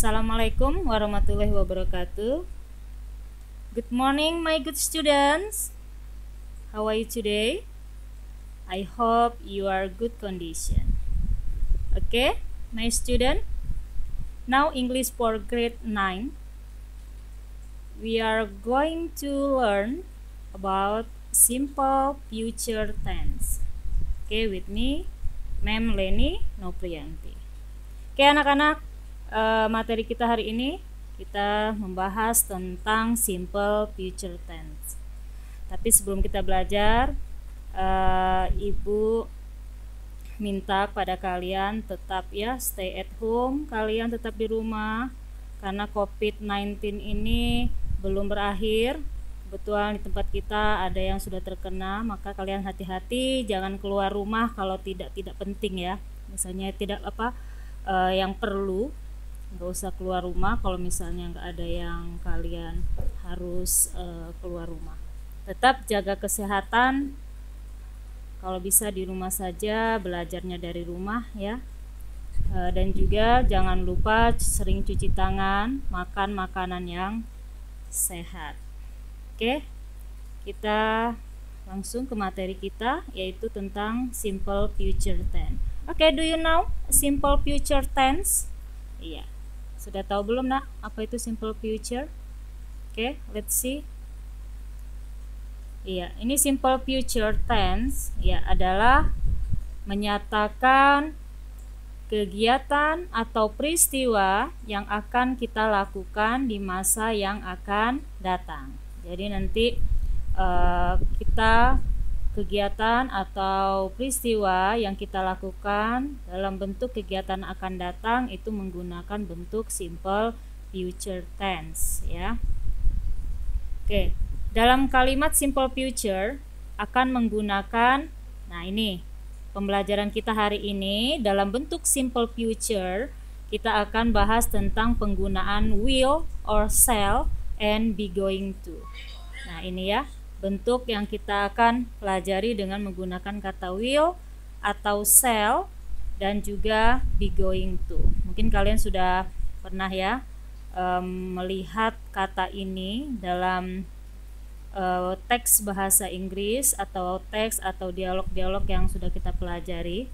Assalamualaikum warahmatullahi wabarakatuh. Good morning, my good students. How are you today? I hope you are good condition. Okay, my student. Now English for grade 9. We are going to learn about simple future tense. Okay, with me, Ma'am Leni Noprianti. Oke anak-anak, materi kita hari ini kita membahas tentang simple future tense. Tapi sebelum kita belajar, Ibu minta pada kalian tetap ya stay at home, kalian tetap di rumah karena COVID-19 ini belum berakhir. Kebetulan di tempat kita ada yang sudah terkena, maka kalian hati-hati, jangan keluar rumah kalau tidak penting ya. Misalnya tidak yang perlu, nggak usah keluar rumah. Kalau misalnya nggak ada yang kalian harus keluar rumah, tetap jaga kesehatan. Kalau bisa di rumah saja, belajarnya dari rumah ya. Dan juga jangan lupa sering cuci tangan, makan makanan yang sehat. Oke, kita langsung ke materi kita, yaitu tentang simple future tense. Oke, do you know simple future tense? Iya. Sudah tahu belum nak apa itu simple future? Oke, let's see. Iya, ini simple future tense ya adalah menyatakan kegiatan atau peristiwa yang akan kita lakukan di masa yang akan datang. Jadi nanti kita kegiatan atau peristiwa yang kita lakukan dalam bentuk kegiatan akan datang itu menggunakan bentuk simple future tense ya. Oke, dalam kalimat simple future akan menggunakan, nah ini pembelajaran kita hari ini dalam bentuk simple future kita akan bahas tentang penggunaan will or shall and be going to. Nah ini ya bentuk yang kita akan pelajari dengan menggunakan kata will atau shall dan juga be going to. Mungkin kalian sudah pernah ya melihat kata ini dalam teks bahasa Inggris atau teks atau dialog-dialog yang sudah kita pelajari.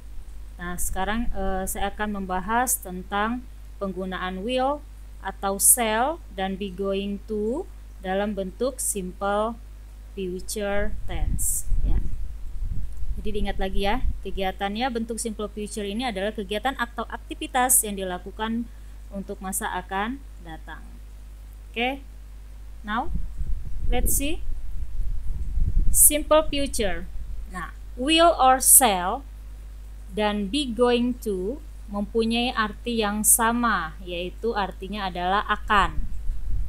Nah sekarang saya akan membahas tentang penggunaan will atau shall dan be going to dalam bentuk simple future tense ya. Jadi diingat lagi ya, kegiatannya bentuk simple future ini adalah kegiatan atau aktivitas yang dilakukan untuk masa akan datang. Oke, now let's see simple future. Nah, will or shall dan be going to mempunyai arti yang sama, yaitu artinya adalah akan.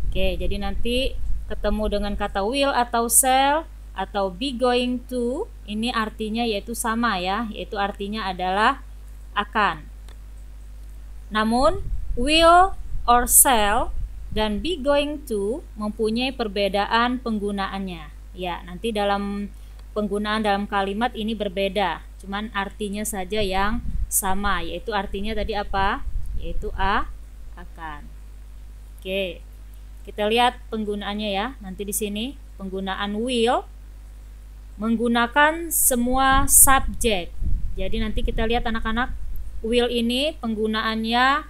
Oke, jadi nanti ketemu dengan kata will atau shall atau be going to, ini artinya yaitu sama ya, yaitu artinya adalah akan. Namun will or shall dan be going to mempunyai perbedaan penggunaannya. Ya, nanti dalam penggunaan dalam kalimat ini berbeda, cuman artinya saja yang sama, yaitu artinya tadi apa? Yaitu akan. Oke. Kita lihat penggunaannya ya. Nanti di sini penggunaan will menggunakan semua subjek. Jadi nanti kita lihat anak-anak, will ini penggunaannya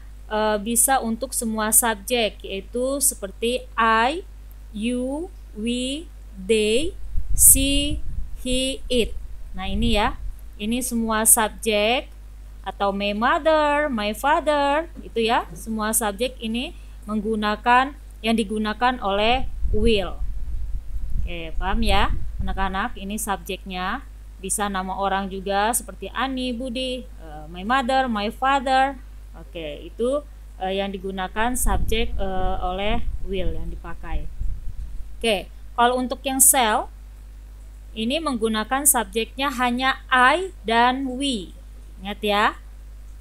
bisa untuk semua subjek, yaitu seperti I, you, we, they, she, he, it. Nah ini ya, ini semua subjek atau my mother, my father, itu ya, semua subjek ini menggunakan yang digunakan oleh will. Oke, paham ya anak-anak? Ini subjeknya, bisa nama orang juga seperti Ani, Budi, my mother, my father. Oke, itu yang digunakan subjek oleh will yang dipakai. Oke, kalau untuk yang shall ini menggunakan subjeknya hanya I dan we. Ingat ya,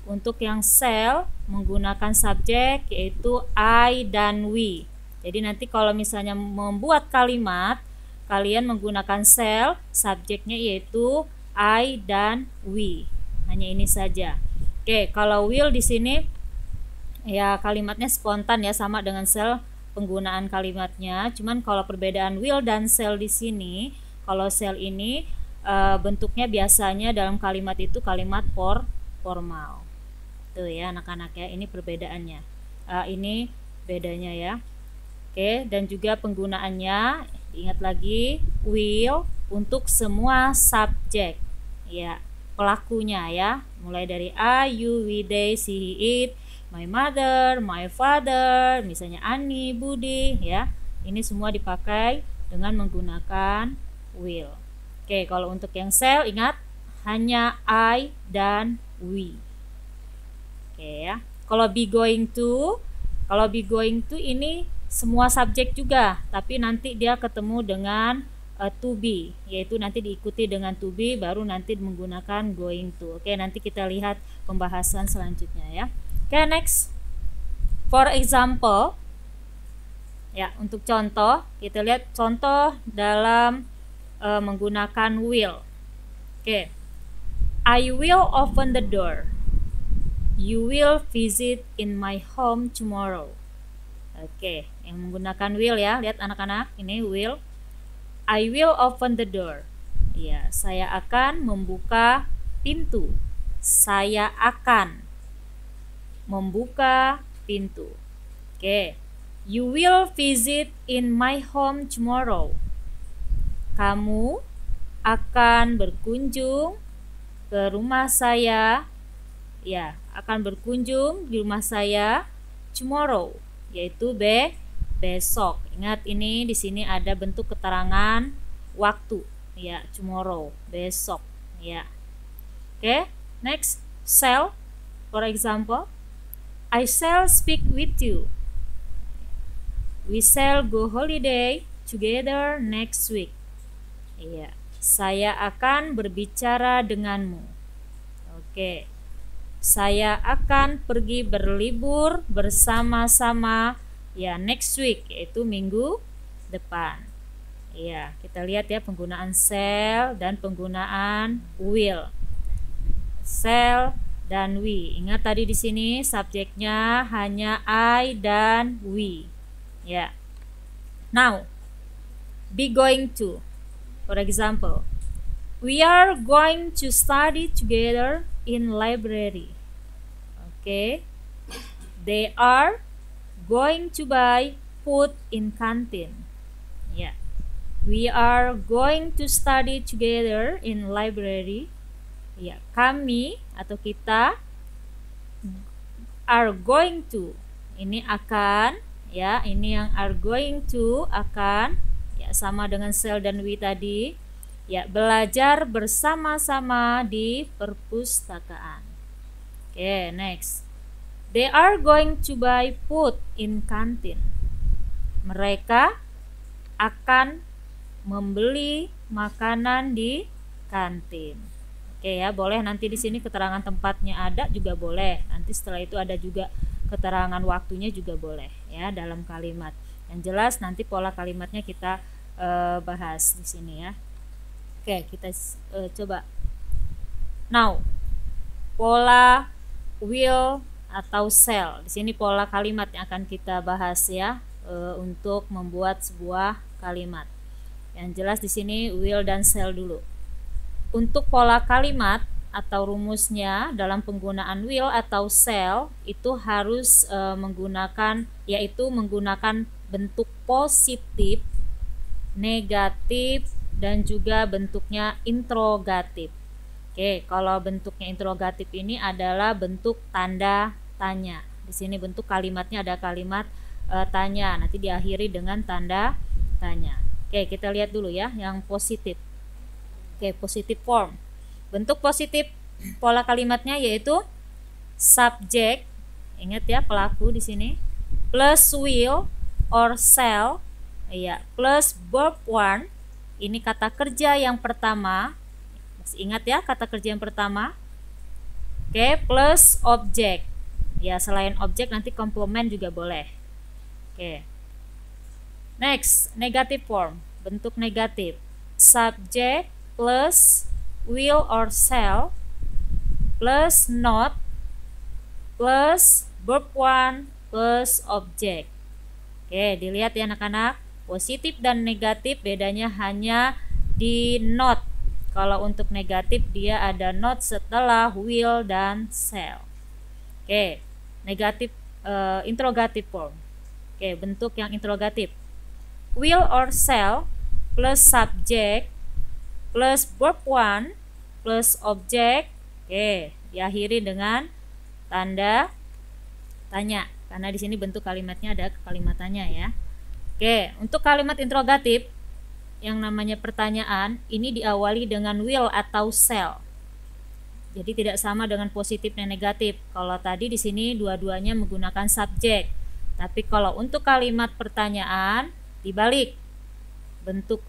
untuk yang shall menggunakan subjek yaitu I dan we. Jadi nanti kalau misalnya membuat kalimat, kalian menggunakan shall, subjeknya yaitu I dan we. Hanya ini saja. Oke, kalau will di sini ya kalimatnya spontan ya, sama dengan shall penggunaan kalimatnya. Cuman kalau perbedaan will dan shall di sini, kalau shall ini bentuknya biasanya dalam kalimat itu kalimat formal. Tuh ya anak-anak ya, ini perbedaannya. Ini bedanya ya. Oke, dan juga penggunaannya ingat lagi, will untuk semua subjek ya, pelakunya ya, mulai dari I, you, we, they, she, he, it, my mother, my father, misalnya Ani, Budi ya. Ini semua dipakai dengan menggunakan will. Oke, kalau untuk yang shall ingat hanya I dan we. Oke ya. Kalau be going to ini semua subjek juga, tapi nanti dia ketemu dengan to be, yaitu nanti diikuti dengan to be, baru nanti menggunakan going to. Oke, nanti kita lihat pembahasan selanjutnya ya. Oke, next. For example, ya untuk contoh, kita lihat contoh dalam menggunakan will. Oke, I will open the door. You will visit in my home tomorrow. Oke, yang menggunakan will ya. Lihat anak-anak, ini will. I will open the door. Ya, saya akan membuka pintu. Saya akan membuka pintu. Oke. You will visit in my home tomorrow. Kamu akan berkunjung ke rumah saya. Ya, akan berkunjung di rumah saya tomorrow, yaitu besok. Ingat ini di sini ada bentuk keterangan waktu ya, tomorrow, besok ya. Oke, next, shall. For example, I shall speak with you. We shall go holiday together next week. Iya, saya akan berbicara denganmu. Oke. Saya akan pergi berlibur bersama-sama ya next week, yaitu minggu depan. Ya, kita lihat ya penggunaan shall dan penggunaan will. Shall dan we. Ingat tadi di sini subjeknya hanya I dan we. Ya. Now, be going to. For example, we are going to study together in library. Okay. They are going to buy food in canteen. Yeah. We are going to study together in library. Ya, kami atau kita are going to. Ini akan ya, ini yang are going to akan ya, sama dengan shall dan we tadi. Ya, belajar bersama-sama di perpustakaan. Oke, next. They are going to buy food in canteen. Mereka akan membeli makanan di kantin. Oke ya, boleh nanti di sini keterangan tempatnya ada juga boleh. Nanti setelah itu ada juga keterangan waktunya juga boleh ya dalam kalimat. Yang jelas nanti pola kalimatnya kita bahas di sini ya. Oke, kita coba. Now, pola will atau shall. Di sini pola kalimat yang akan kita bahas ya untuk membuat sebuah kalimat. Yang jelas di sini will dan shall dulu. Untuk pola kalimat atau rumusnya dalam penggunaan will atau shall itu harus menggunakan bentuk positif, negatif, dan juga bentuknya interrogatif. Oke, kalau bentuknya interrogatif ini adalah bentuk tanda tanya. Di sini bentuk kalimatnya ada kalimat tanya, nanti diakhiri dengan tanda tanya. Oke, kita lihat dulu ya yang positif. Oke, positive form. Bentuk positif pola kalimatnya yaitu subject, ingat ya pelaku di sini, plus will or shall, ya, plus verb one. Ini kata kerja yang pertama. Masih ingat ya kata kerja yang pertama? Oke, plus objek. Ya, selain objek nanti komplement juga boleh. Oke. Next, negative form. Bentuk negatif. Subject plus will or shall plus not plus verb 1 plus object. Oke, dilihat ya anak-anak. Positif dan negatif bedanya hanya di not. Kalau untuk negatif dia ada not setelah will dan shall. Oke, negatif interrogative form. Oke, bentuk yang interrogatif. Will or shall plus subject plus verb 1 plus object. Oke, diakhiri dengan tanda tanya karena di sini bentuk kalimatnya ada kalimat tanya ya. Oke, untuk kalimat interrogatif yang namanya pertanyaan ini diawali dengan will atau shall. Jadi tidak sama dengan positif dan negatif. Kalau tadi di sini dua-duanya menggunakan subjek. Tapi kalau untuk kalimat pertanyaan dibalik. Bentuk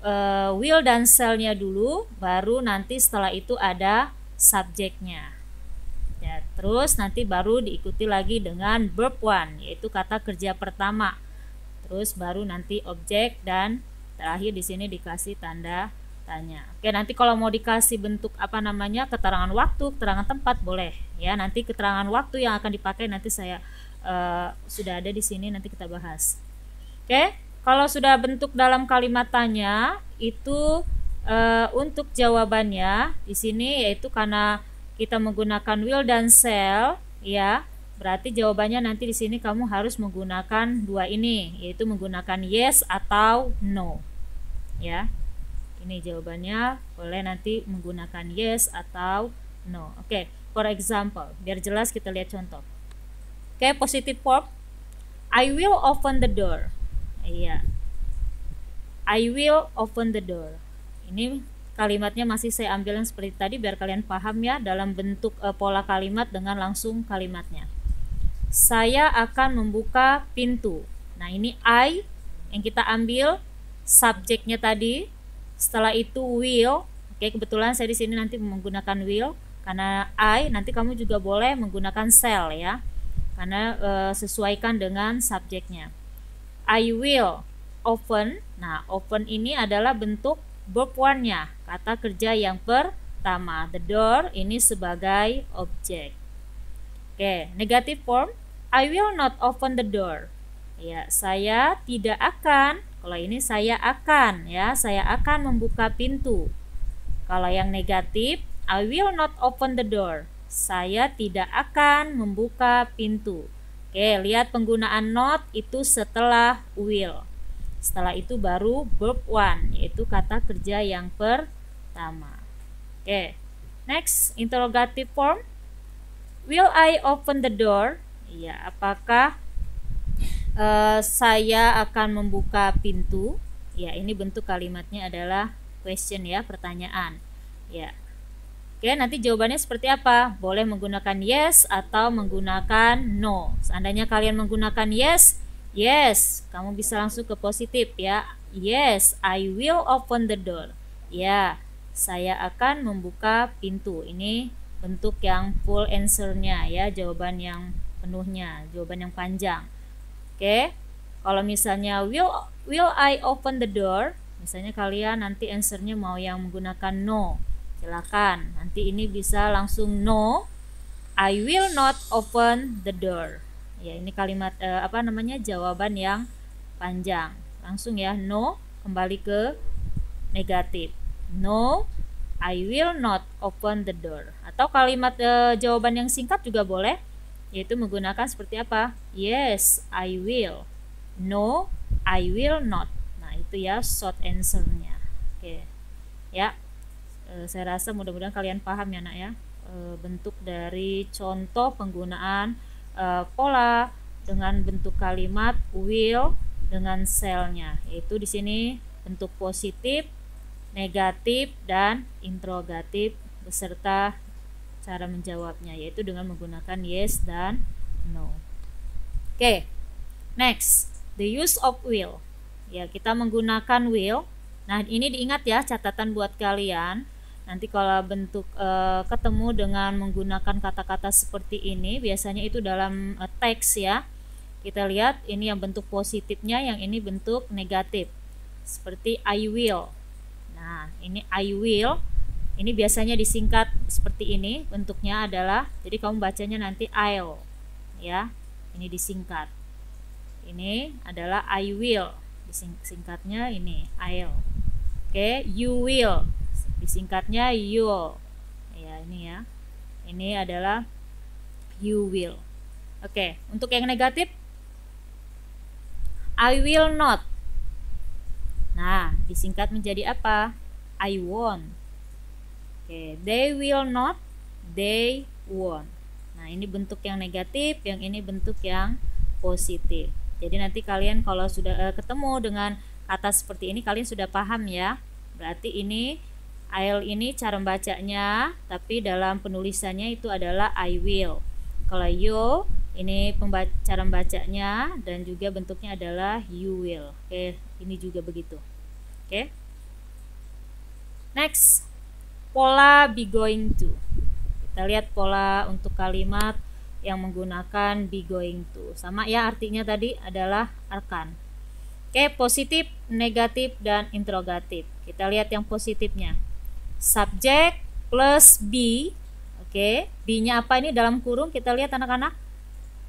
will dan shall-nya dulu, baru nanti setelah itu ada subjeknya. Ya, terus nanti baru diikuti lagi dengan verb 1, yaitu kata kerja pertama. Terus baru nanti objek dan terakhir di sini dikasih tanda tanya. Oke, nanti kalau mau dikasih bentuk keterangan waktu, keterangan tempat boleh ya. Nanti keterangan waktu yang akan dipakai nanti saya sudah ada di sini, nanti kita bahas. Oke, kalau sudah bentuk dalam kalimat tanya itu untuk jawabannya di sini yaitu karena kita menggunakan will dan shall ya. Berarti jawabannya nanti di sini kamu harus menggunakan dua ini, yaitu menggunakan yes atau no. Ya. Ini jawabannya boleh nanti menggunakan yes atau no. Oke, for example, biar jelas kita lihat contoh. Oke, positive form. I will open the door. Iya. I will open the door. Ini kalimatnya masih saya ambil yang seperti tadi biar kalian paham ya dalam bentuk pola kalimat dengan langsung kalimatnya. Saya akan membuka pintu. Nah, ini I yang kita ambil subjeknya tadi. Setelah itu will. Oke, kebetulan saya di sini nanti menggunakan will karena I, nanti kamu juga boleh menggunakan shall ya. Karena sesuaikan dengan subjeknya. I will open. Nah, open ini adalah bentuk verb 1-nya, kata kerja yang pertama. The door ini sebagai objek. Oke, negative form. I will not open the door. Ya, saya tidak akan. Kalau ini saya akan ya, saya akan membuka pintu. Kalau yang negatif, I will not open the door. Saya tidak akan membuka pintu. Oke, lihat penggunaan not itu setelah will. Setelah itu baru verb 1, yaitu kata kerja yang pertama. Oke, next, interrogative form. Will I open the door? Ya, apakah saya akan membuka pintu? Ya, ini bentuk kalimatnya adalah question ya, pertanyaan. Ya. Oke, nanti jawabannya seperti apa? Boleh menggunakan yes atau menggunakan no. Seandainya kalian menggunakan yes, yes, kamu bisa langsung ke positif ya. Yes, I will open the door. Ya, saya akan membuka pintu. Ini bentuk yang full answer-nya ya, jawaban yang penuhnya, jawaban yang panjang. Oke, kalau misalnya will I open the door, misalnya kalian nanti answernya mau yang menggunakan no, silakan. Nanti ini bisa langsung no, I will not open the door. Ya, ini kalimat jawaban yang panjang. Langsung ya, no, kembali ke negatif. No, I will not open the door. Atau kalimat jawaban yang singkat juga boleh, yaitu menggunakan seperti apa? Yes, I will. No, I will not. Nah, itu ya short answer-nya. Oke. Ya. Saya rasa mudah-mudahan kalian paham ya, Nak ya. Bentuk dari contoh penggunaan pola dengan bentuk kalimat will dengan shall-nya. Yaitu di sini bentuk positif, negatif dan interrogatif beserta cara menjawabnya, yaitu dengan menggunakan yes dan no. Oke, next, the use of will. Ya, kita menggunakan will. Nah, ini diingat ya, catatan buat kalian. Nanti kalau bentuk ketemu dengan menggunakan kata-kata seperti ini, biasanya itu dalam teks ya. Kita lihat ini yang bentuk positifnya, yang ini bentuk negatif. Seperti I will. Nah, ini I will. Ini biasanya disingkat seperti ini, bentuknya adalah, jadi kamu bacanya nanti I'll. ya. Ini disingkat. Ini adalah I will. Disingkatnya ini I'll. Oke, you will. Disingkatnya you'll. Ya, ini ya. Ini adalah you will. Oke, untuk yang negatif I will not. Nah, disingkat menjadi apa? I won't. Oke, they will not, they won't. Nah, ini bentuk yang negatif, yang ini bentuk yang positif. Jadi nanti kalian kalau sudah ketemu dengan kata seperti ini, kalian sudah paham ya. Berarti ini I'll ini cara membacanya, tapi dalam penulisannya itu adalah I will. Kalau you ini cara membacanya dan juga bentuknya adalah you will. Oke, ini juga begitu. Oke. Next, pola be going to. Kita lihat pola untuk kalimat yang menggunakan be going to. Sama ya, artinya tadi adalah akan. Oke, positif, negatif, dan interrogatif. Kita lihat yang positifnya. Subject plus be. Oke, be-nya apa ini dalam kurung? Kita lihat anak-anak.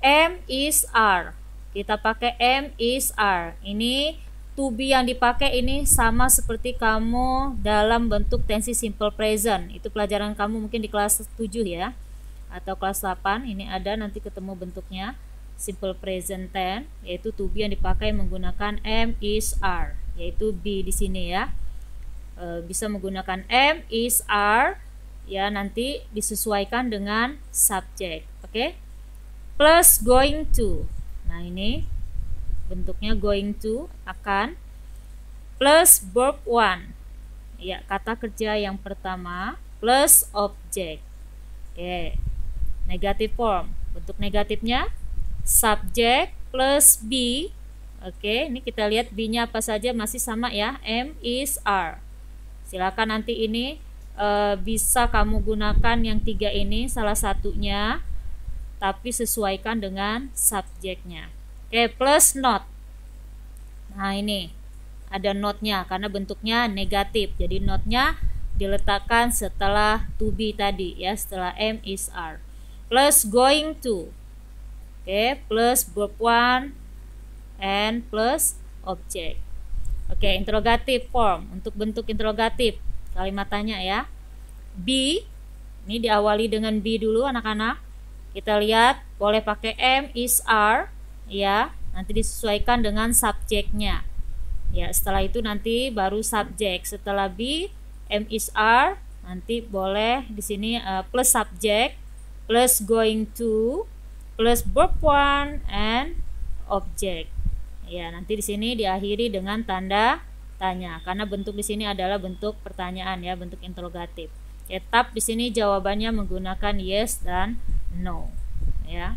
Am, is, are. Kita pakai am, is, are. Ini to be yang dipakai ini sama seperti kamu dalam bentuk tensi simple present. Itu pelajaran kamu mungkin di kelas 7 ya, atau kelas 8. Ini ada nanti ketemu bentuknya simple present tense, yaitu to be yang dipakai menggunakan am, is, are, yaitu be di sini ya. Bisa menggunakan am, is, are ya, nanti disesuaikan dengan subject. Oke. Plus going to. Nah, ini bentuknya going to, akan, plus verb one, ya, kata kerja yang pertama, plus object. Oke, negative form, bentuk negatifnya subject plus be. Oke, ini kita lihat be-nya apa saja, masih sama ya, am, is, are. Silakan nanti ini bisa kamu gunakan yang 3 ini salah satunya, tapi sesuaikan dengan subjeknya. Oke, plus not. Nah, ini ada not-nya karena bentuknya negatif. Jadi not-nya diletakkan setelah to be tadi ya, setelah am, is, are. Plus going to. Oke, plus verb one and plus object. Oke, interrogative form. Untuk bentuk interrogatif, kalimat tanya ya. Be, ini diawali dengan be dulu anak-anak. Kita lihat boleh pakai am, is, are. Ya, nanti disesuaikan dengan subjeknya. Ya, setelah itu nanti baru subjek. Setelah be, am, is, are, nanti boleh di sini plus subjek, plus going to, plus verb one and object. Ya, nanti di sini diakhiri dengan tanda tanya karena bentuk di sini adalah bentuk pertanyaan ya, bentuk interrogatif. Tetap di sini jawabannya menggunakan yes dan no. Ya.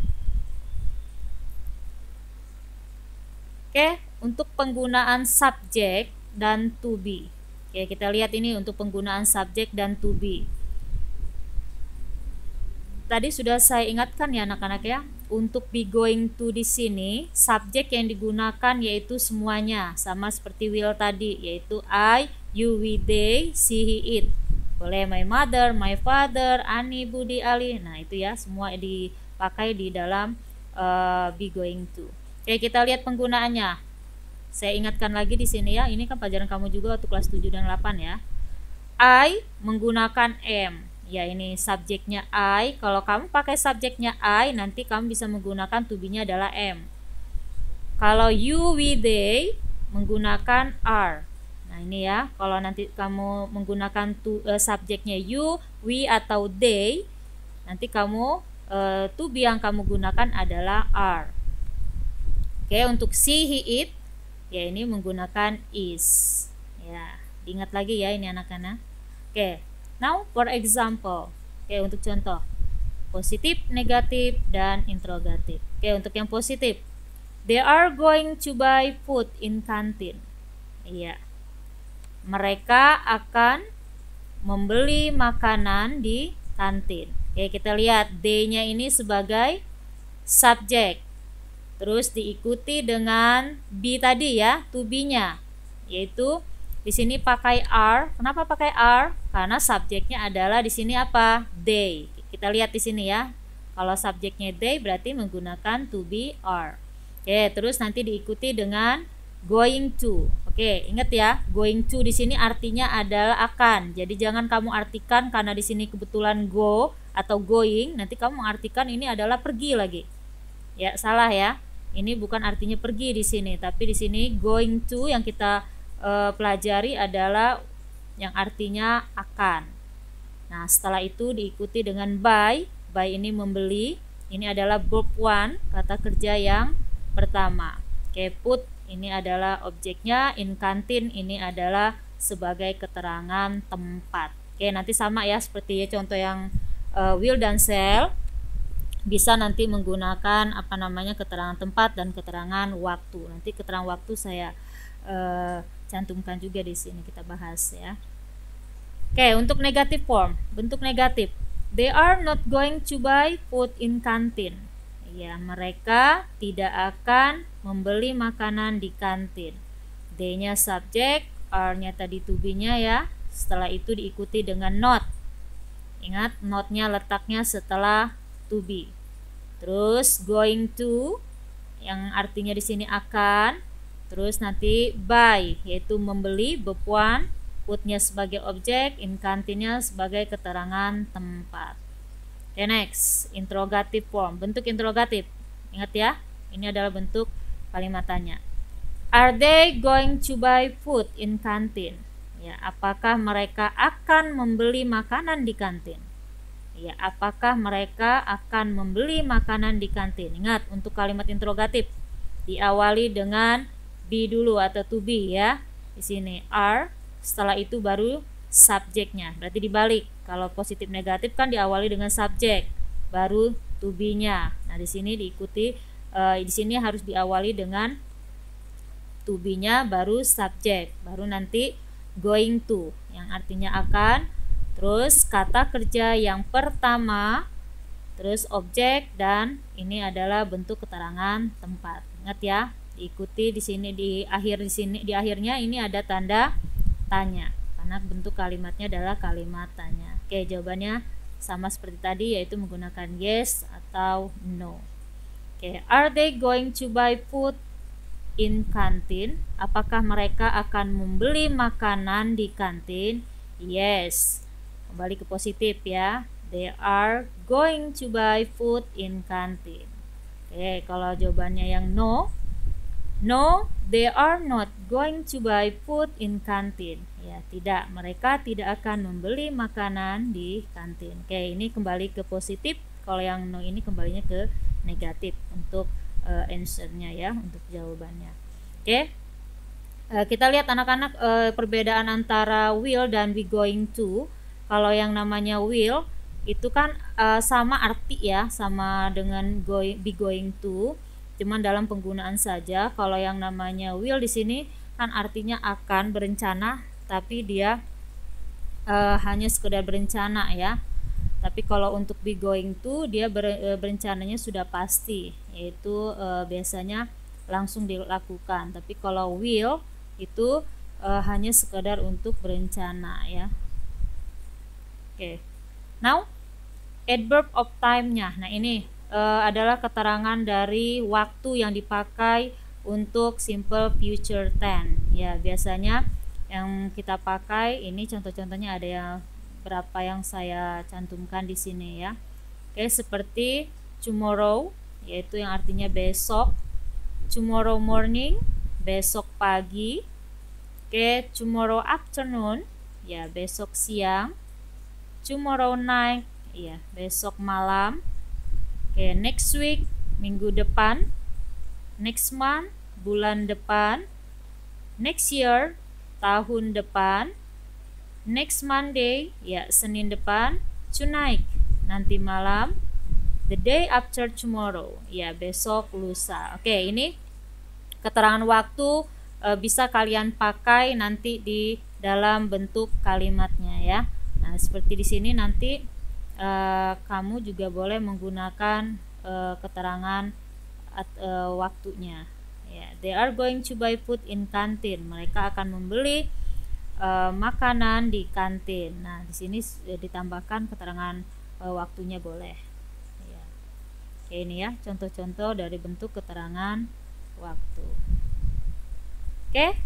Oke, untuk penggunaan subjek dan to be. Oke, kita lihat ini untuk penggunaan subjek dan to be. Tadi sudah saya ingatkan ya anak-anak ya, untuk be going to di sini subjek yang digunakan yaitu semuanya sama seperti will tadi, yaitu I, you, we, they, she, he, it. Boleh my mother, my father, Ani, Budi, Ali. Nah, itu ya semua dipakai di dalam be going to. Oke, kita lihat penggunaannya. Saya ingatkan lagi di sini ya, ini kan pelajaran kamu juga waktu kelas 7 dan 8 ya. I menggunakan am. Ya, ini subjeknya I. Kalau kamu pakai subjeknya I, nanti kamu bisa menggunakan to be-nya adalah am. Kalau you, we, they menggunakan are. Nah, ini ya, kalau nanti kamu menggunakan subjeknya you, we atau they, nanti kamu to be yang kamu gunakan adalah are. Oke, untuk she, he, it, ya ini menggunakan is. Ya, diingat lagi ya ini anak-anak. Oke, now for example. Oke, untuk contoh. Positif, negatif, dan interrogatif. Oke, untuk yang positif. They are going to buy food in canteen. Iya. Mereka akan membeli makanan di kantin. Oke, kita lihat they-nya ini sebagai subjek. Terus diikuti dengan be tadi ya, to be-nya, yaitu di sini pakai are. Kenapa pakai are? Karena subjeknya adalah di sini apa? They. Kita lihat di sini ya. Kalau subjeknya they berarti menggunakan to be, are. Oke, terus nanti diikuti dengan going to. Oke, ingat ya, going to di sini artinya adalah akan. Jadi jangan kamu artikan karena di sini kebetulan go atau going, nanti kamu mengartikan ini adalah pergi lagi. Ya, salah ya. Ini bukan artinya pergi di sini, tapi di sini going to yang kita pelajari adalah yang artinya akan. Nah, setelah itu diikuti dengan by. By ini membeli. Ini adalah verb one, kata kerja yang pertama. Oke, put ini adalah objeknya. In kantin ini adalah sebagai keterangan tempat. Oke, nanti sama ya seperti contoh yang will dan shall. Bisa nanti menggunakan keterangan tempat dan keterangan waktu. Nanti keterangan waktu saya cantumkan juga di sini, kita bahas ya. Oke, untuk negative form, bentuk negatif. They are not going to buy food in canteen. Ya, mereka tidak akan membeli makanan di kantin. They-nya subjek, are-nya tadi to be-nya ya. Setelah itu diikuti dengan not. Ingat, not-nya letaknya setelah to be. Terus going to yang artinya di sini akan. Terus nanti buy yaitu membeli, verb one, put-nya sebagai objek, in kantinnya sebagai keterangan tempat. Okay, next, interrogative form, bentuk interrogatif. Ingat ya, ini adalah bentuk kalimat tanya. Are they going to buy food in canteen? Ya, apakah mereka akan membeli makanan di kantin? Ya, apakah mereka akan membeli makanan di kantin? Ingat, untuk kalimat interrogatif diawali dengan be dulu atau to be ya. Di sini are, setelah itu baru subjeknya. Berarti dibalik. Kalau positif negatif kan diawali dengan subjek, baru to be-nya. Nah, di sini diikuti di sini harus diawali dengan to be-nya baru subjek, baru nanti going to yang artinya akan, terus kata kerja yang pertama, terus objek, dan ini adalah bentuk keterangan tempat. Ingat ya, diikuti di sini di akhirnya ini ada tanda tanya karena bentuk kalimatnya adalah kalimat tanya. Oke, jawabannya sama seperti tadi yaitu menggunakan yes atau no. Oke, are they going to buy food in canteen? Apakah mereka akan membeli makanan di kantin? Yes. Kembali ke positif ya. They are going to buy food in canteen. Oke, kalau jawabannya yang no, they are not going to buy food in canteen. Ya, tidak, mereka tidak akan membeli makanan di kantin. Oke, ini kembali ke positif. Kalau yang no ini kembalinya ke negatif untuk answer-nya ya, untuk jawabannya. Oke. Kita lihat anak-anak perbedaan antara will dan be going to. Kalau yang namanya will itu kan sama arti ya, sama dengan be going to. Cuman dalam penggunaan saja. Kalau yang namanya will di sini kan artinya akan, berencana, tapi dia hanya sekedar berencana ya. Tapi kalau untuk be going to dia berencananya sudah pasti, yaitu biasanya langsung dilakukan. Tapi kalau will itu hanya sekedar untuk berencana ya. Oke. Now adverb of time-nya. Nah, ini adalah keterangan dari waktu yang dipakai untuk simple future tense. Ya, biasanya yang kita pakai ini contoh-contohnya ada yang berapa yang saya cantumkan di sini ya. Oke, seperti tomorrow yaitu yang artinya besok, tomorrow morning besok pagi, oke, tomorrow afternoon ya besok siang, tomorrow night ya besok malam, oke, next week minggu depan, next month bulan depan, next year tahun depan, next Monday ya Senin depan, tonight nanti malam, the day after tomorrow ya besok lusa. Oke, ini keterangan waktu bisa kalian pakai nanti di dalam bentuk kalimatnya ya. Nah, seperti di sini nanti kamu juga boleh menggunakan keterangan waktunya ya. They are going to buy food in canteen. Mereka akan membeli makanan di kantin. Nah, di sini ditambahkan keterangan waktunya boleh. Ya. Kayak ini ya, contoh-contoh dari bentuk keterangan waktu. Oke,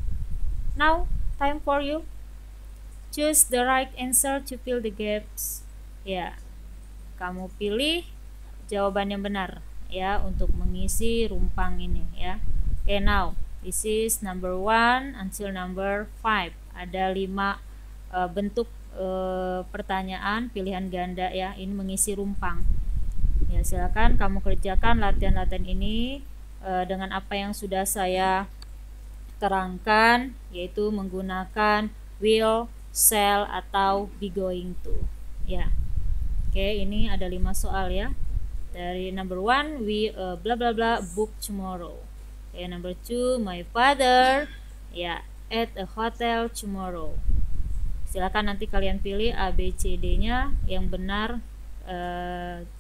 now time for you. Choose the right answer to fill the gaps. Ya, kamu pilih jawaban yang benar ya untuk mengisi rumpang ini ya. Oke, now this is number 1 until number 5. Ada 5 bentuk pertanyaan pilihan ganda ya. Ini mengisi rumpang. Ya, silakan kamu kerjakan latihan-latihan ini dengan apa yang sudah saya terangkan, yaitu menggunakan will, shall atau be going to. Ya. Oke, ini ada 5 soal ya. Dari number 1, we bla bla bla book tomorrow. Oke, number 2, my father ya at a hotel tomorrow. Silakan nanti kalian pilih A, B, C, D-nya yang benar.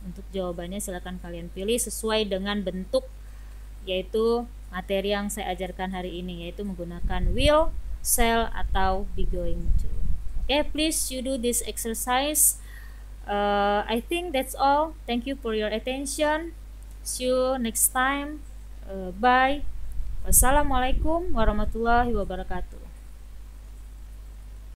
Untuk jawabannya silakan kalian pilih sesuai dengan bentuk yaitu materi yang saya ajarkan hari ini, yaitu menggunakan will, shall atau be going to. Okay, please you do this exercise. I think that's all. Thank you for your attention. See you next time. Bye. Wassalamualaikum warahmatullahi wabarakatuh.